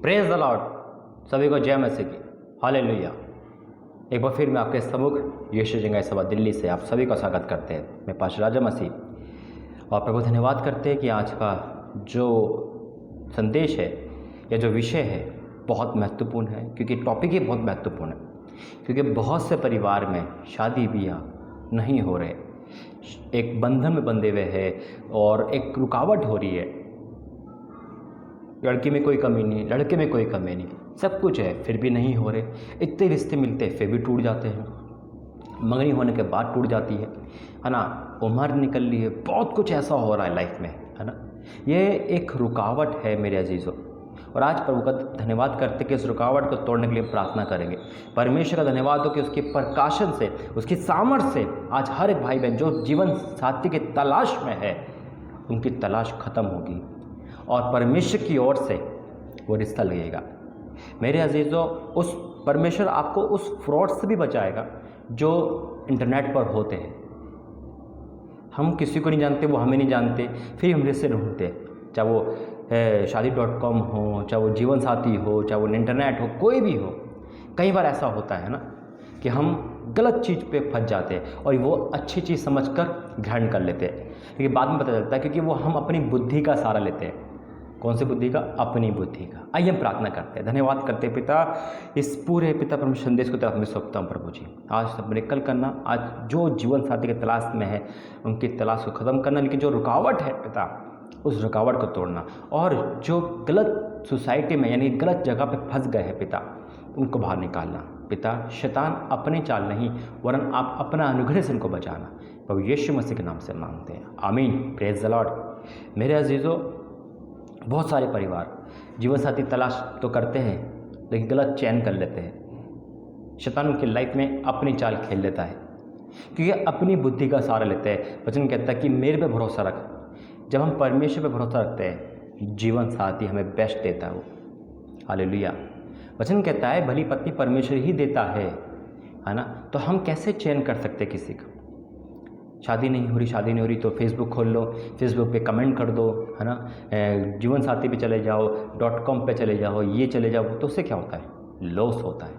Praise the Lord. सभी को जय मसीह की, हालेलुया। एक बार फिर मैं आपके सम्मुख यीशु जंगाई सभा दिल्ली से आप सभी का स्वागत करते हैं। मैं पास्टर राजा मसीह और प्रभु धन्यवाद करते हैं कि आज का जो संदेश है या जो विषय है बहुत महत्वपूर्ण है, क्योंकि टॉपिक ही बहुत महत्वपूर्ण है। क्योंकि बहुत से परिवार में शादी ब्याह नहीं हो रहे, एक बंधन में बंधे हुए हैं और एक रुकावट हो रही है। लड़की में कोई कमी नहीं, लड़के में कोई कमी नहीं, सब कुछ है फिर भी नहीं हो रहे। इतने रिश्ते मिलते हैं फिर भी टूट जाते हैं, मंगनी होने के बाद टूट जाती है ना। उम्र निकल ली है, बहुत कुछ ऐसा हो रहा है लाइफ में, है ना। ये एक रुकावट है मेरे अजीज़ों, और आज प्रभु का धन्यवाद करते कि इस रुकावट को तोड़ने के लिए प्रार्थना करेंगे। परमेश्वर का धन्यवाद हो कि उसके प्रकाशन से, उसकी सामर्थ्य से आज हर एक भाई बहन जो जीवन साथी की तलाश में है, उनकी तलाश खत्म होगी और परमेश्वर की ओर से वो रिश्ता लगेगा। मेरे अजीज़ों, उस परमेश्वर आपको उस फ्रॉड से भी बचाएगा जो इंटरनेट पर होते हैं। हम किसी को नहीं जानते, वो हमें नहीं जानते, फिर हम रिश्ते ढूंढते हैं, चाहे वो शादी.com हो, चाहे वो जीवन साथी हो, चाहे वो इंटरनेट हो, कोई भी हो। कई बार ऐसा होता है ना कि हम गलत चीज़ पे फंस जाते हैं और वो अच्छी चीज़ समझकर ग्रहण कर लेते हैं, क्योंकि बाद में पता चलता है क्योंकि वो हम अपनी बुद्धि का सहारा लेते हैं। कौन सी बुद्धि का? अपनी बुद्धि का। आइए हम प्रार्थना करते हैं, धन्यवाद करते हैं पिता, इस पूरे पिता परमेश्वर संदेश को तरफ में सौंपता हूँ प्रभु जी। आज सब निकल करना, आज जो जीवन साथी की तलाश में है उनकी तलाश को ख़त्म करना, लेकिन जो रुकावट है पिता उस रुकावट को तोड़ना, और जो गलत सोसाइटी में यानी गलत जगह पे फंस गए हैं पिता उनको बाहर निकालना। पिता शैतान अपनी चाल नहीं वरन आप अपना अनुग्रह से उनको बचाना, प्रभु यीशु मसीह के नाम से मांगते हैं, आमीन। Praise the Lord. मेरे अजीज़ों, बहुत सारे परिवार जीवन साथी तलाश तो करते हैं लेकिन गलत चयन कर लेते हैं। शैतान उनकी लाइफ में अपनी चाल खेल लेता है क्योंकि अपनी बुद्धि का सहारा लेते हैं। वचन कहता है कि मेरे पे भरोसा रख। जब हम परमेश्वर पे भरोसा रखते हैं, जीवन साथी हमें बेस्ट देता है वो, हालेलुया। वचन कहता है भली पत्नी परमेश्वर ही देता है ना। तो हम कैसे चयन कर सकते किसी का? शादी नहीं हो रही तो फेसबुक खोल लो, फेसबुक पे कमेंट कर दो, है ना। जीवन साथी पे चले जाओ, .com पे चले जाओ, ये चले जाओ, तो उससे क्या होता है? लॉस होता है,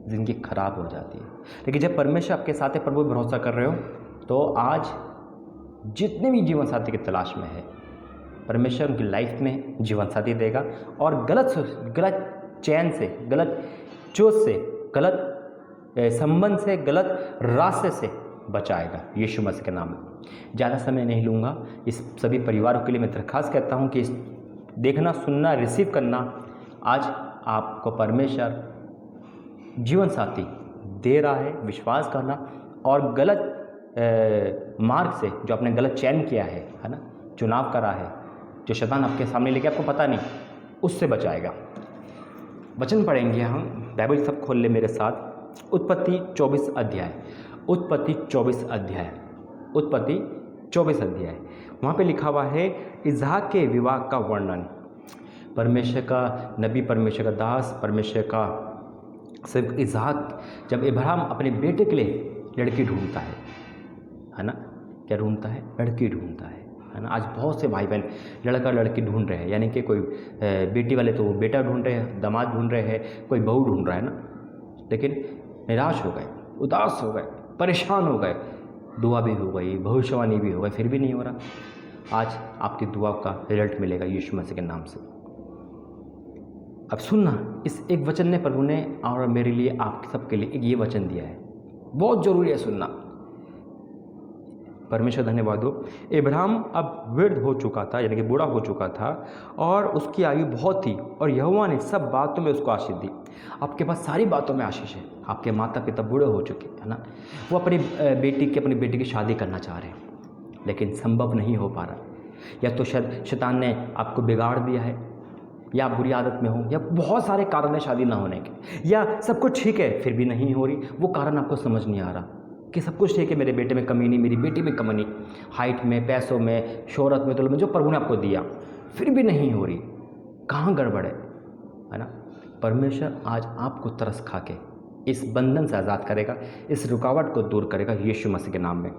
ज़िंदगी खराब हो जाती है। लेकिन जब परमेश्वर आपके साथ है, प्रभु भरोसा कर रहे हो, तो आज जितने भी जीवन साथी की तलाश में है, परमेश्वर उनकी लाइफ में जीवन साथी देगा और गलत चैन से, गलत चोट से, गलत संबंध से, गलत रास्ते से बचाएगा यीशु मसीह के नाम में। ज़्यादा समय नहीं लूँगा। इस सभी परिवारों के लिए मैं दरखास्त कहता हूँ कि देखना, सुनना, रिसीव करना, आज आपको परमेश्वर जीवन साथी दे रहा है, विश्वास करना और गलत मार्ग से, जो आपने गलत चयन किया है ना, चुनाव करा है, जो शैतान आपके सामने लेके आपको पता नहीं, उससे बचाएगा। वचन पढ़ेंगे हम, बाइबल सब खोल ले मेरे साथ। उत्पत्ति 24 अध्याय, उत्पत्ति 24 अध्याय, उत्पत्ति 24 अध्याय। वहाँ पे लिखा हुआ है इसहाक के विवाह का वर्णन। परमेश्वर का नबी, परमेश्वर का दास, परमेश्वर का सिर्फ इसहाक, जब अब्राहम अपने बेटे के लिए लड़की ढूंढता है ना, क्या ढूंढता है? लड़की ढूंढता है ना। आज बहुत से भाई बहन लड़का लड़की ढूंढ रहे हैं, यानी कि कोई बेटी वाले तो वो बेटा ढूंढ रहे हैं, दामाद ढूंढ रहे हैं, कोई बहू ढूंढ रहा है ना। लेकिन निराश हो गए, उदास हो गए, परेशान हो गए, दुआ भी हो गई, भविष्यवाणी भी हो गई, फिर भी नहीं हो रहा। आज आपकी दुआ का रिजल्ट मिलेगा यीशु मसीह के नाम से। अब सुनना, इस एक वचन ने प्रभु ने और मेरे लिए, आप सबके लिए एक ये वचन दिया है, बहुत ज़रूरी है सुनना। परमेश्वर धन्यवाद हो। अब्राहम अब वृद्ध हो चुका था, यानी कि बूढ़ा हो चुका था, और उसकी आयु बहुत थी, और यहोवा ने सब बातों में उसको आशीष दी। आपके पास सारी बातों में आशीष है। आपके माता पिता बूढ़े हो चुके हैं ना, वो अपनी बेटी की शादी करना चाह रहे हैं, लेकिन संभव नहीं हो पा रहा। या तो शायद शैतान ने आपको बिगाड़ दिया है, या आप बुरी आदत में हो, या बहुत सारे कारण है शादी ना होने के, या सब कुछ ठीक है फिर भी नहीं हो रही। वो कारण आपको समझ नहीं आ रहा कि सब कुछ ठीक है, मेरे बेटे में कमी नहीं, मेरी बेटी में कमी नहीं, हाइट में, पैसों में, शोहरत में, दौलत में, जो प्रभु ने आपको दिया, फिर भी नहीं हो रही। कहाँ गड़बड़ है ना। परमेश्वर आज आपको तरस खा के इस बंधन से आज़ाद करेगा, इस रुकावट को दूर करेगा यीशु मसीह के नाम में।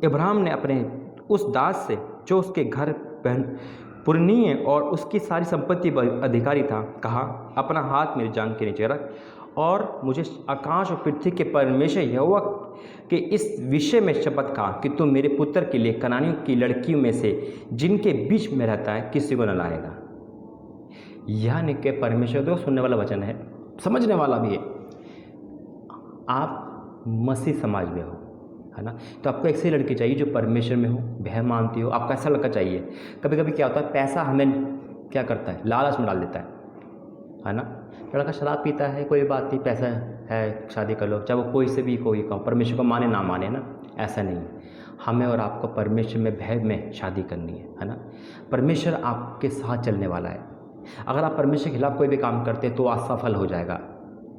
अब्राहम ने अपने उस दास से जो उसके घर पुरनीय और उसकी सारी संपत्ति पर अधिकारी था। कहा, अपना हाथ मेरी जांघ के नीचे रख और मुझे आकाश और पृथ्वी के परमेश्वर यहोवा के इस विषय में शपथ खा कि तू मेरे पुत्र के लिए कनानियों की लड़कियों में से जिनके बीच में रहता है किसी को न लाएगा। यानी कि परमेश्वर तो सुनने वाला वचन है, समझने वाला भी है। आप मसीह समाज में हो, है ना, तो आपको ऐसी लड़की चाहिए जो परमेश्वर में हो, भय मानती हो। आपको ऐसा लड़का चाहिए। कभी कभी क्या होता है, पैसा हमें क्या करता है, लालच में डाल देता है ना। लड़का शराब पीता है, कोई बात नहीं, पैसा है, शादी कर लो, चाहे वो कोई से भी कोई कहो, परमेश्वर को माने ना माने ना, ऐसा नहीं है। हमें और आपको परमेश्वर में भय में शादी करनी है ना। परमेश्वर आपके साथ चलने वाला है। अगर आप परमेश्वर के खिलाफ कोई भी काम करते हैं तो असफल हो जाएगा।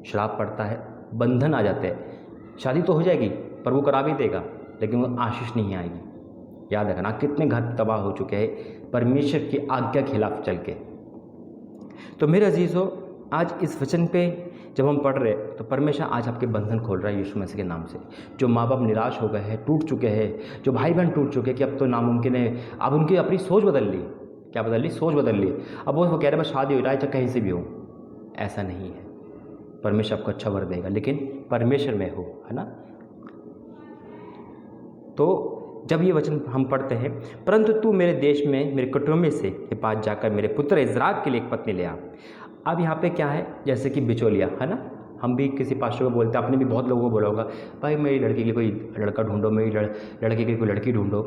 श्राप पड़ता है, बंधन आ जाते हैं। शादी तो हो जाएगी, प्रभु करा भी देगा, लेकिन वो आशीष नहीं आएगी। याद रखना, कितने घर तबाह हो चुके हैं परमेश्वर की आज्ञा के खिलाफ चल के। तो मेरे अजीज़ों, आज इस वचन पे जब हम पढ़ रहे तो परमेश्वर आज आपके बंधन खोल रहा है यीशु मसीह के नाम से। जो माँ बाप निराश हो गए हैं, टूट चुके हैं, जो भाई बहन टूट चुके हैं कि अब तो नामुमकिन है, अब उनकी अपनी सोच बदल ली। क्या बदल ली? सोच बदल ली। अब वो कह रहे हैं बस शादी हो जाए चाहे कहीं से भी हो। ऐसा नहीं है। परमेश्वर आपको अच्छा वर देगा, लेकिन परमेश्वर में हो, है ना। तो जब ये वचन हम पढ़ते हैं, परंतु तू मेरे देश में मेरे कुटुंब से के पास जाकर मेरे पुत्र इज़राक के लिए एक पत्नी ले आ। अब यहाँ पे क्या है, जैसे कि बिचौलिया, है ना। हम भी किसी पास्टर को बोलते हैं, आपने भी बहुत लोगों को बोला होगा, भाई मेरी लड़की के लिए कोई लड़का ढूंढो, मेरी लड़के के लिए कोई लड़की ढूंढो।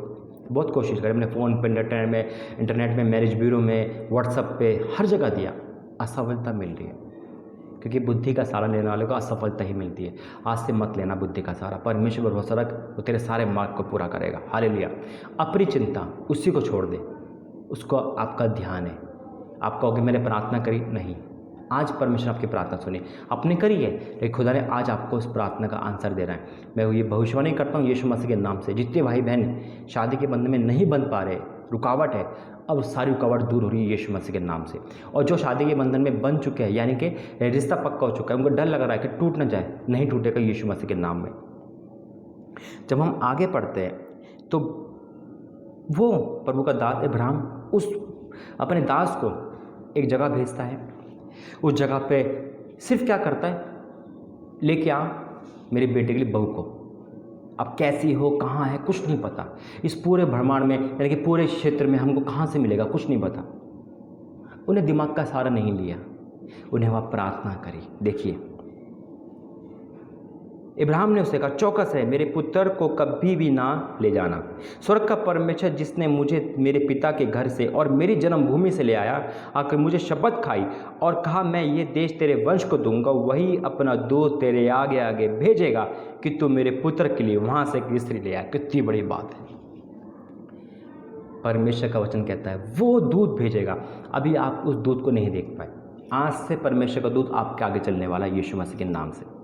बहुत कोशिश करें, मैंने फ़ोन पर, इंटरनेट में, मैरिज ब्यूरो में, व्हाट्सएप पे, हर जगह दिया, असफलता मिल रही है। क्योंकि बुद्धि का सहारा लेने वाले को असफलता ही मिलती है। आज से मत लेना बुद्धि का सहारा, परमेश्वर पर भरोसा रख, वो तेरे सारे मार्ग को पूरा करेगा। हालेलुया। अपनी चिंता उसी को छोड़ दे, उसको आपका ध्यान है। आप कहोगे मैंने प्रार्थना करी, नहीं। आज परमेश्वर आपकी प्रार्थना सुनी, आपने करी है, लेकिन खुदा ने आज आपको उस प्रार्थना का आंसर दे रहा है। मैं ये भविष्यवाणी करता हूँ यीशु मसीह के नाम से, जितने भाई बहन शादी के बंधन में नहीं बन पा रहे, रुकावट है, अब सारी रुकावट दूर हो रही है यीशु मसीह के नाम से। और जो शादी के बंधन में बन चुके हैं, यानी कि रिश्ता पक्का हो चुका है, उनको डर लग रहा है कि टूट ना जाए, नहीं टूटेगा यीशु मसीह के नाम में। जब हम आगे पढ़ते हैं तो वो प्रभु का दास अब्राहम उस अपने दास को एक जगह भेजता है। उस जगह पे सिर्फ क्या करता है, लेके आ मेरे बेटे के लिए बहू को। अब कैसी हो, कहाँ है, कुछ नहीं पता। इस पूरे ब्रह्मांड में, यानी कि पूरे क्षेत्र में हमको कहाँ से मिलेगा, कुछ नहीं पता। उन्हें दिमाग का सहारा नहीं लिया, उन्हें वह प्रार्थना करी। देखिए, इब्राहिम ने उसे कहा, चौकस है, मेरे पुत्र को कभी भी ना ले जाना। स्वर्ग का परमेश्वर जिसने मुझे मेरे पिता के घर से और मेरी जन्मभूमि से ले आया, आकर मुझे शपथ खाई और कहा मैं ये देश तेरे वंश को दूंगा, वही अपना दूत तेरे आगे आगे भेजेगा कि तू मेरे पुत्र के लिए वहाँ से एक स्त्री ले आए। कितनी बड़ी बात है। परमेश्वर का वचन कहता है वो दूत भेजेगा। अभी आप उस दूत को नहीं देख पाए, आज से परमेश्वर का दूत आपके आगे चलने वाला है यीशु मसीह के नाम से।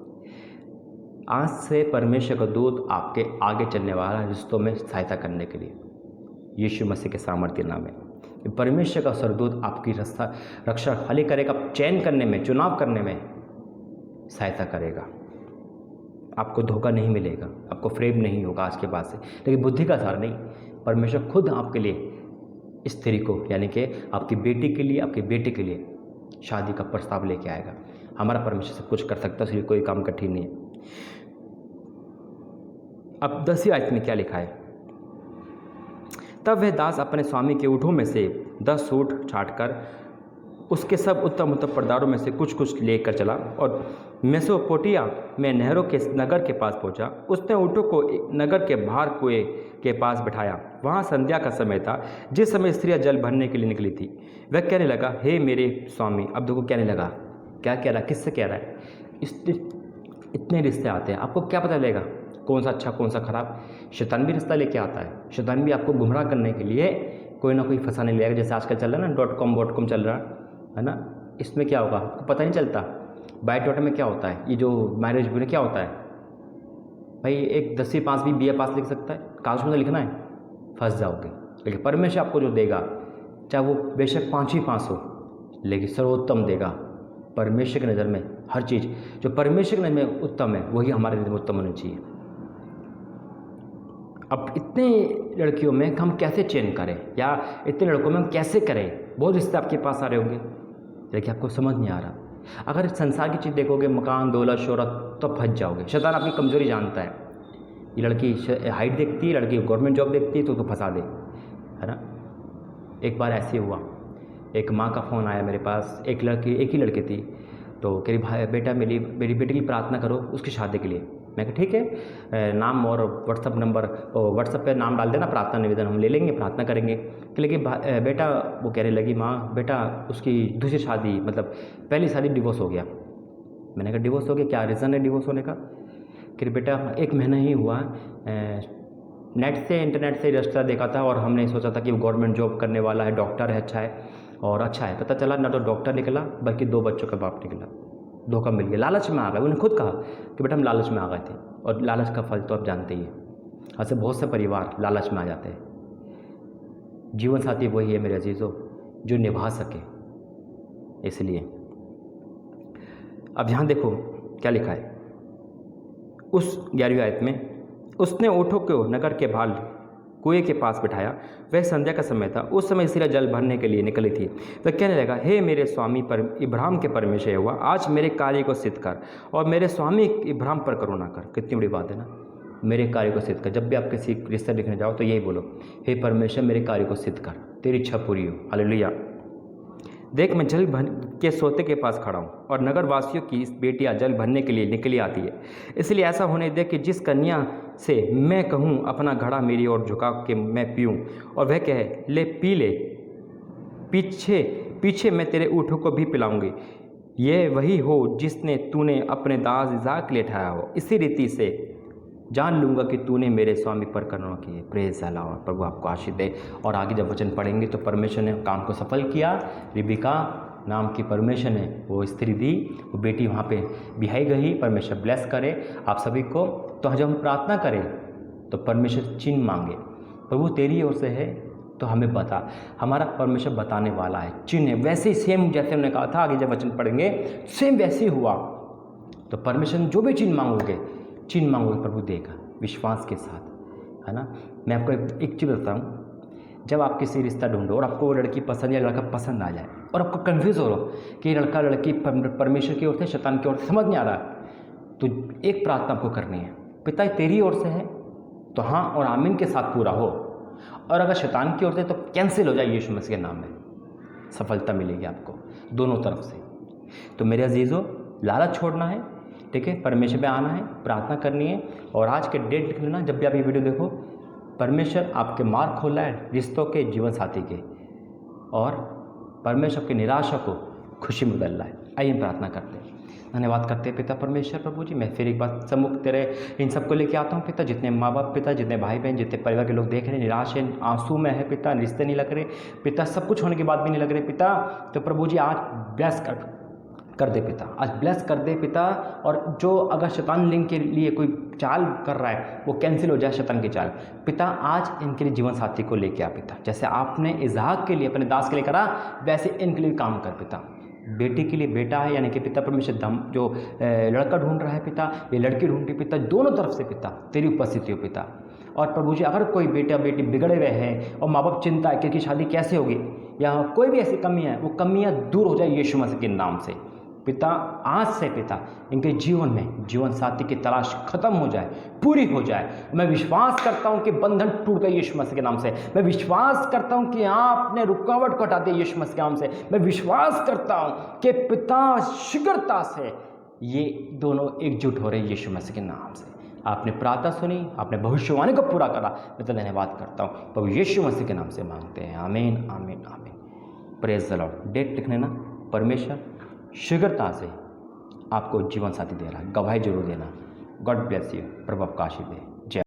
आज से परमेश्वर का दूत आपके आगे चलने वाला है रिश्तों में सहायता करने के लिए, यीशु मसीह के सामर्थ्य नाम में। परमेश्वर का सरदूत आपकी रक्षा खाली करेगा, चयन करने में, चुनाव करने में सहायता करेगा। आपको धोखा नहीं मिलेगा, आपको फ्रेम नहीं होगा आज के बाद से, लेकिन बुद्धि का सहारा नहीं। परमेश्वर खुद आपके लिए स्त्री को, यानी कि आपकी बेटी के लिए, आपके बेटे के लिए शादी का प्रस्ताव लेके आएगा। हमारा परमेश्वर सब कुछ कर सकता है, इसलिए कोई काम कठिन नहीं है। अब 10वीं आयत में क्या लिखा है, तब वह दास अपने स्वामी के ऊँटों में से 10 ऊँट छांटकर उसके सब उत्तम उत्तम पर्दारों में से कुछ कुछ लेकर चला और मेसोपोटामिया में नहरों के नगर के पास पहुंचा। उसने ऊँटों को नगर के बाहर कुएं के पास बिठाया। वहाँ संध्या का समय था, जिस समय स्त्रियाँ जल भरने के लिए निकली थी। वह कहने लगा, हे मेरे स्वामी। अब देखो कहने लगा, क्या कह रहा है, किससे कह रहा है। इतने रिश्ते आते हैं, आपको क्या पता लगेगा कौन सा अच्छा कौन सा खराब। शैतान भी रिश्ता लेके आता है, शैतान भी आपको गुमराह करने के लिए कोई ना कोई फंसाने ले आएगा। जैसे आजकल चल रहा है ना .com चल रहा है ना, इसमें क्या होगा आपको पता नहीं चलता। बायोडाटा में क्या होता है, ये जो मैरिज ब्यूरो क्या होता है, भाई एक 10वीं पास भी BA पास लिख सकता है, कागज में तो लिखना है, फंस जाओगे। लेकिन परमेश्वर आपको जो देगा, चाहे वो बेशक 5वीं पास हो, लेकिन सर्वोत्तम देगा। परमेश्वर की नज़र में हर चीज़ जो परमेश्वर की नज़र में उत्तम है, वही हमारे नज़र में उत्तम होनी चाहिए। अब इतने लड़कियों में हम कैसे चयन करें, या इतने लड़कों में हम कैसे करें? बहुत रिश्ते आपके पास आ रहे होंगे, लेकिन आपको समझ नहीं आ रहा। अगर संसार की चीज़ देखोगे, मकान, दौलत, शोहरत, तो फंस जाओगे। शैतान आपकी कमज़ोरी जानता है। ये लड़की हाइट देखती है, लड़की गवर्नमेंट जॉब देखती है, तो फंसा दे, है ना। एक बार ऐसे हुआ, एक माँ का फ़ोन आया मेरे पास। एक ही लड़की थी, तो कह रही भाई बेटा मेरी बेटी की प्रार्थना करो उसकी शादी के लिए। मैं कहा ठीक है, नाम और व्हाट्सअप नंबर, व्हाट्सअप पे नाम डाल देना, प्रार्थना निवेदन हम ले लेंगे, प्रार्थना करेंगे। लेकिन बेटा, वो कहने लगी माँ, बेटा उसकी दूसरी शादी, मतलब पहली शादी डिवोर्स हो गया। मैंने कहा डिवोर्स हो गया, क्या रीज़न है डिवोर्स होने का? कि बेटा 1 महीना ही हुआ, इंटरनेट से रिश्ता देखा था और हमने सोचा था कि वो गवर्नमेंट जॉब करने वाला है, डॉक्टर है, अच्छा है। पता चला ना तो डॉक्टर निकला बल्कि 2 बच्चों का बाप निकला। धोखा मिल गया, लालच में आ गए। उन्होंने खुद कहा कि बेटा हम लालच में आ गए थे, और लालच का फल तो आप जानते ही हैं। ऐसे बहुत से परिवार लालच में आ जाते हैं। जीवन साथी वही है मेरे अजीज़ों जो निभा सके। इसलिए अब यहाँ देखो क्या लिखा है उस 11वीं आयत में, उसने ऊँटों को नगर के भाल कुएं के पास बिठाया। वह संध्या का समय था, उस समय सिरा जल भरने के लिए निकली थी। वह कहने लगा, हे मेरे स्वामी पर इब्राहिम के परमेश्वर हुआ, आज मेरे कार्य को सिद्ध कर और मेरे स्वामी इब्राहिम पर करुणा कर। कितनी बड़ी बात है ना, मेरे कार्य को सिद्ध कर। जब भी आप किसी रिश्ता लिखने जाओ तो यही बोलो, हे परमेश्वर मेरे कार्य को सिद्ध कर, तेरी इच्छा पूरी हो। हालेलुया। देख मैं जल भर के सोते के पास खड़ा हूँ और नगर वासियों की इस बेटियाँ जल भरने के लिए निकली आती है। इसलिए ऐसा होने दे कि जिस कन्या से मैं कहूँ अपना घड़ा मेरी ओर झुका के मैं पीऊँ, और वह कहे ले पी ले, पीछे पीछे मैं तेरे ऊँटों को भी पिलाऊंगी, ये वही हो जिसने तूने अपने दास इसहाक के लिए ठहराया हो। इसी रीति से जान लूँगा कि तूने मेरे स्वामी पर करुणा की है। Praise the Lord. प्रभु आपको आशीष दे। और आगे जब वचन पढ़ेंगे तो परमेश्वर ने काम को सफल किया। रिबिका नाम की परमेश्वर ने वो स्त्री दी, वो बेटी वहाँ पे बिहाई गई। परमेश्वर ब्लेस करे आप सभी को। तो जब हम प्रार्थना करें तो परमेश्वर चिन्ह मांगे, प्रभु तेरी ओर से है तो हमें बता। हमारा परमेश्वर बताने वाला है, चिन्ह है। वैसे ही सेम जैसे उन्होंने कहा था, आगे जब वचन पढ़ेंगे सेम वैसे ही हुआ। तो परमेश्वर जो भी चिन्ह मांगोगे प्रभु देगा, विश्वास के साथ, है ना। मैं आपको एक चीज़ बताऊँ, जब आप किसी रिश्ता ढूंढो और आपको वो लड़की पसंद या लड़का पसंद आ जाए और आपको कन्फ्यूज़ हो कि लड़का लड़की परमेश्वर की ओर से शैतान की ओर से समझ नहीं आ रहा, तो एक प्रार्थना आपको करनी है, पिता तेरी ओर से है तो हाँ और आमीन के साथ पूरा हो, और अगर शैतान की ओर से तो कैंसिल हो जाए यीशु मसीह के नाम में। सफलता मिलेगी आपको दोनों तरफ से। तो मेरे अजीज़ों, लालच छोड़ना है, ठीक है, परमेश्वर पे आना है, प्रार्थना करनी है। और आज के डेट लिख लेना, जब भी आप ये वीडियो देखो, परमेश्वर आपके मार्ग खोला है रिश्तों के, जीवन साथी के, और परमेश्वर की निराशा को खुशी में बदल रहा है। आइए प्रार्थना करते हैं। धन्यवाद करते हैं पिता परमेश्वर। प्रभु जी, मैं फिर एक बार सम्मुख तेरे इन सबको लेके आता हूँ पिता, जितने माँ बाप पिता, जितने भाई बहन, जितने परिवार के लोग देख रहे हैं, निराश है, आंसू में है पिता, रिश्ते नहीं लग रहे पिता, सब कुछ होने के बाद भी नहीं लग रहे पिता। तो प्रभु जी आज ब्लेस कर दे पिता, आज ब्लेस कर दे पिता। और जो अगर शैतान लिंग के लिए कोई चाल कर रहा है वो कैंसिल हो जाए शैतान की चाल पिता। आज इनके लिए जीवन साथी को लेके आ पिता, जैसे आपने इसहाक के लिए अपने दास के लिए करा, वैसे इनके लिए काम कर पिता। बेटी के लिए बेटा है, यानी कि पिता परमेश्वर जो लड़का ढूंढ रहा है पिता, ये लड़की ढूंढ रही पिता, दोनों तरफ से पिता तेरी उपस्थिति हो पिता। और प्रभु जी, अगर कोई बेटा बेटी बिगड़े हुए हैं और माँ बाप चिंता है कि इनकी शादी कैसे होगी, या कोई भी ऐसी कमियाँ हैं, वो कमियाँ दूर हो जाए यीशु मसीह के नाम से पिता। आज से पिता इनके जीवन में जीवन साथी की तलाश खत्म हो जाए, पूरी हो जाए। मैं विश्वास करता हूँ कि बंधन टूट गए यीशु मसीह के नाम से। मैं विश्वास करता हूँ कि आपने रुकावट को हटा दी यीशु मसीह के नाम से। मैं विश्वास करता हूँ कि पिता शीघ्रता से ये दोनों एकजुट हो रहे हैं यीशु मसीह के नाम से। आपने प्रार्थना सुनी, आपने भविष्यवाणी को पूरा करा, मैं तो धन्यवाद करता हूँ। प्रभु यीशु मसीह के नाम से मांगते हैं, आमीन आमीन आमीन। Praise the Lord. डेट लिख लेना, परमेश्वर शीघ्रता से आपको जीवन साथी दे रहा है, गवाही जरूर देना। God bless you. प्रभु आपका आशीष दे।